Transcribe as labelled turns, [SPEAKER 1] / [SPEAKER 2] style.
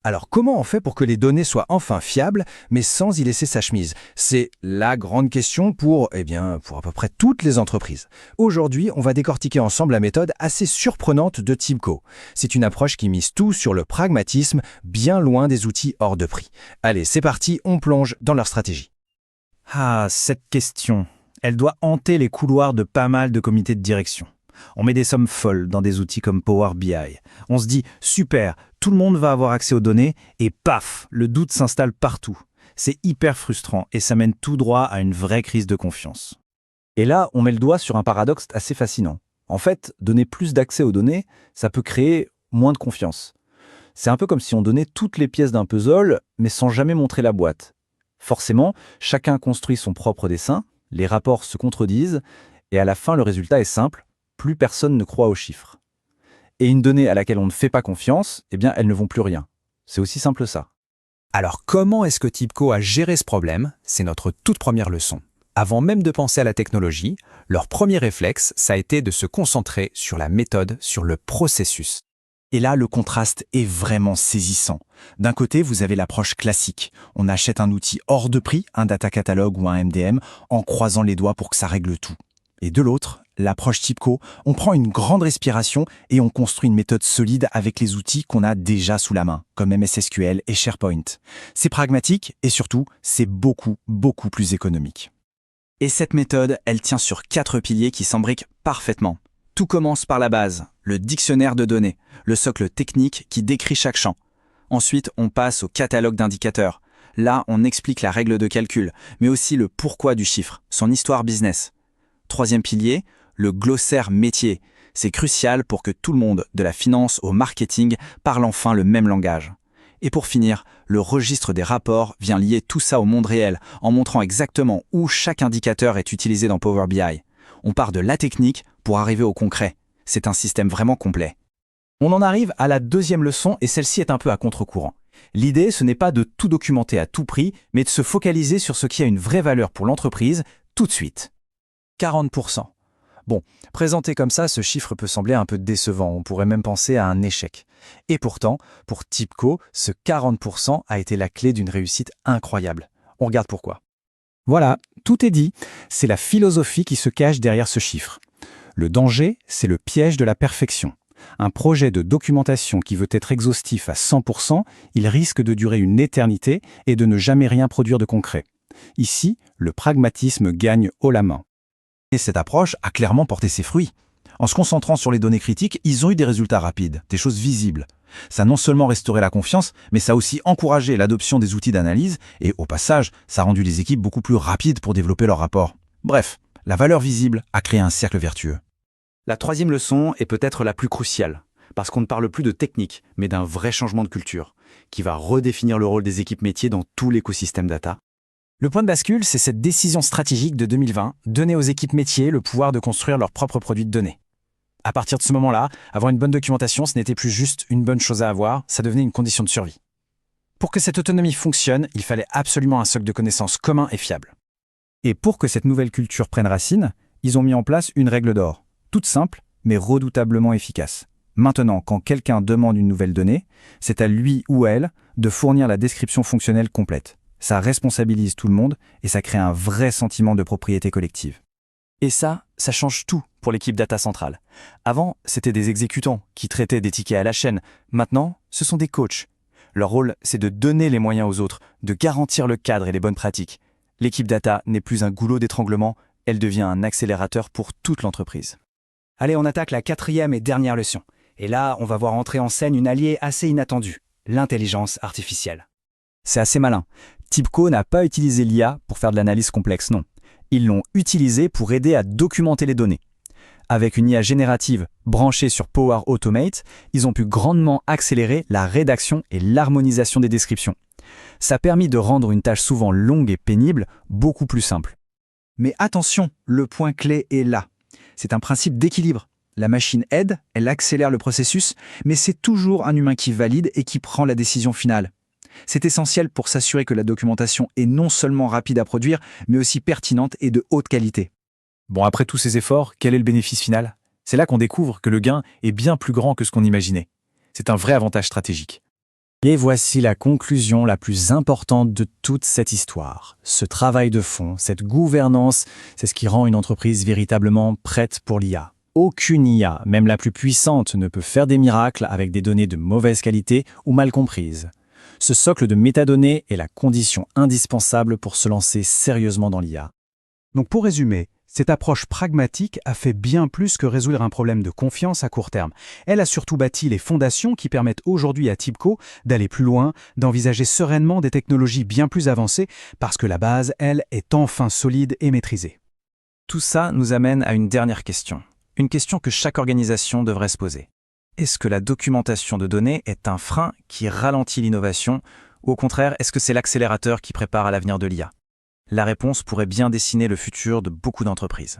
[SPEAKER 1] Alors comment on fait pour que les données soient enfin fiables, mais sans y laisser sa chemise? C'est la grande question pour à peu près toutes les entreprises. Aujourd'hui, on va décortiquer ensemble la méthode assez surprenante de TIBCO. C'est une approche qui mise tout sur le pragmatisme, bien loin des outils hors de prix. Allez, c'est parti, on plonge dans leur stratégie.
[SPEAKER 2] Ah, cette question. Elle doit hanter les couloirs de pas mal de comités de direction. On met des sommes folles dans des outils comme Power BI. On se dit, super, tout le monde va avoir accès aux données, et paf, le doute s'installe partout. C'est hyper frustrant et ça mène tout droit à une vraie crise de confiance. Et là, on met le doigt sur un paradoxe assez fascinant. En fait, donner plus d'accès aux données, ça peut créer moins de confiance. C'est un peu comme si on donnait toutes les pièces d'un puzzle, mais sans jamais montrer la boîte. Forcément, chacun construit son propre dessin, les rapports se contredisent, et à la fin, le résultat est simple, plus personne ne croit aux chiffres. Et une donnée à laquelle on ne fait pas confiance, eh bien, elles ne vont plus rien. C'est aussi simple ça.
[SPEAKER 3] Alors comment est-ce que TIBCO a géré ce problème? C'est notre toute première leçon. Avant même de penser à la technologie, leur premier réflexe, ça a été de se concentrer sur la méthode, sur le processus.
[SPEAKER 4] Et là, le contraste est vraiment saisissant. D'un côté, vous avez l'approche classique. On achète un outil hors de prix, un data catalogue ou un MDM, en croisant les doigts pour que ça règle tout. Et de l'autre, l'approche TIBCO, on prend une grande respiration et on construit une méthode solide avec les outils qu'on a déjà sous la main, comme MS SQL et SharePoint. C'est pragmatique et surtout, c'est beaucoup plus économique. Et cette méthode, elle tient sur 4 piliers qui s'embriquent parfaitement. Tout commence par la base, le dictionnaire de données, le socle technique qui décrit chaque champ. Ensuite, on passe au catalogue d'indicateurs. Là, on explique la règle de calcul, mais aussi le pourquoi du chiffre, son histoire business. Troisième pilier, le glossaire métier. C'est crucial pour que tout le monde, de la finance au marketing, parle enfin le même langage. Et pour finir, le registre des rapports vient lier tout ça au monde réel, en montrant exactement où chaque indicateur est utilisé dans Power BI. On part de la technique pour arriver au concret. C'est un système vraiment complet.
[SPEAKER 2] On en arrive à la deuxième leçon et celle-ci est un peu à contre-courant. L'idée, ce n'est pas de tout documenter à tout prix, mais de se focaliser sur ce qui a une vraie valeur pour l'entreprise tout de suite. 40%. Bon, présenté comme ça, ce chiffre peut sembler un peu décevant, on pourrait même penser à un échec. Et pourtant, pour TIBCO, ce 40% a été la clé d'une réussite incroyable. On regarde pourquoi. Voilà, tout est dit, c'est la philosophie qui se cache derrière ce chiffre. Le danger, c'est le piège de la perfection. Un projet de documentation qui veut être exhaustif à 100%, il risque de durer une éternité et de ne jamais rien produire de concret. Ici, le pragmatisme gagne haut la main.
[SPEAKER 4] Et cette approche a clairement porté ses fruits. En se concentrant sur les données critiques, ils ont eu des résultats rapides, des choses visibles. Ça a non seulement restauré la confiance, mais ça a aussi encouragé l'adoption des outils d'analyse et, au passage, ça a rendu les équipes beaucoup plus rapides pour développer leurs rapports. Bref, la valeur visible a créé un cercle vertueux.
[SPEAKER 2] La troisième leçon est peut-être la plus cruciale, parce qu'on ne parle plus de technique, mais d'un vrai changement de culture, qui va redéfinir le rôle des équipes métiers dans tout l'écosystème data.
[SPEAKER 3] Le point de bascule, c'est cette décision stratégique de 2020, donner aux équipes métiers le pouvoir de construire leurs propres produits de données. À partir de ce moment-là, avoir une bonne documentation, ce n'était plus juste une bonne chose à avoir, ça devenait une condition de survie. Pour que cette autonomie fonctionne, il fallait absolument un socle de connaissances commun et fiable.
[SPEAKER 2] Et pour que cette nouvelle culture prenne racine, ils ont mis en place une règle d'or, toute simple, mais redoutablement efficace. Maintenant, quand quelqu'un demande une nouvelle donnée, c'est à lui ou elle de fournir la description fonctionnelle complète. Ça responsabilise tout le monde et ça crée un vrai sentiment de propriété collective.
[SPEAKER 3] Et ça change tout pour l'équipe data centrale. Avant, c'était des exécutants qui traitaient des tickets à la chaîne. Maintenant, ce sont des coachs. Leur rôle, c'est de donner les moyens aux autres, de garantir le cadre et les bonnes pratiques. L'équipe data n'est plus un goulot d'étranglement, elle devient un accélérateur pour toute l'entreprise. Allez, on attaque la quatrième et dernière leçon. Et là, on va voir entrer en scène une alliée assez inattendue, l'intelligence artificielle.
[SPEAKER 2] C'est assez malin. TIBCO n'a pas utilisé l'IA pour faire de l'analyse complexe, non. Ils l'ont utilisé pour aider à documenter les données. Avec une IA générative branchée sur Power Automate, ils ont pu grandement accélérer la rédaction et l'harmonisation des descriptions. Ça a permis de rendre une tâche souvent longue et pénible beaucoup plus simple.
[SPEAKER 4] Mais attention, le point clé est là. C'est un principe d'équilibre. La machine aide, elle accélère le processus, mais c'est toujours un humain qui valide et qui prend la décision finale. C'est essentiel pour s'assurer que la documentation est non seulement rapide à produire, mais aussi pertinente et de haute qualité.
[SPEAKER 2] Bon, après tous ces efforts, quel est le bénéfice final? C'est là qu'on découvre que le gain est bien plus grand que ce qu'on imaginait. C'est un vrai avantage stratégique.
[SPEAKER 4] Et voici la conclusion la plus importante de toute cette histoire. Ce travail de fond, cette gouvernance, c'est ce qui rend une entreprise véritablement prête pour l'IA. Aucune IA, même la plus puissante, ne peut faire des miracles avec des données de mauvaise qualité ou mal comprises. Ce socle de métadonnées est la condition indispensable pour se lancer sérieusement dans l'IA.
[SPEAKER 5] Donc pour résumer, cette approche pragmatique a fait bien plus que résoudre un problème de confiance à court terme. Elle a surtout bâti les fondations qui permettent aujourd'hui à TIBCO d'aller plus loin, d'envisager sereinement des technologies bien plus avancées, parce que la base, elle, est enfin solide et maîtrisée.
[SPEAKER 2] Tout ça nous amène à une dernière question. Une question que chaque organisation devrait se poser. Est-ce que la documentation de données est un frein qui ralentit l'innovation, ou au contraire, est-ce que c'est l'accélérateur qui prépare à l'avenir de l'IA ? La réponse pourrait bien dessiner le futur de beaucoup d'entreprises.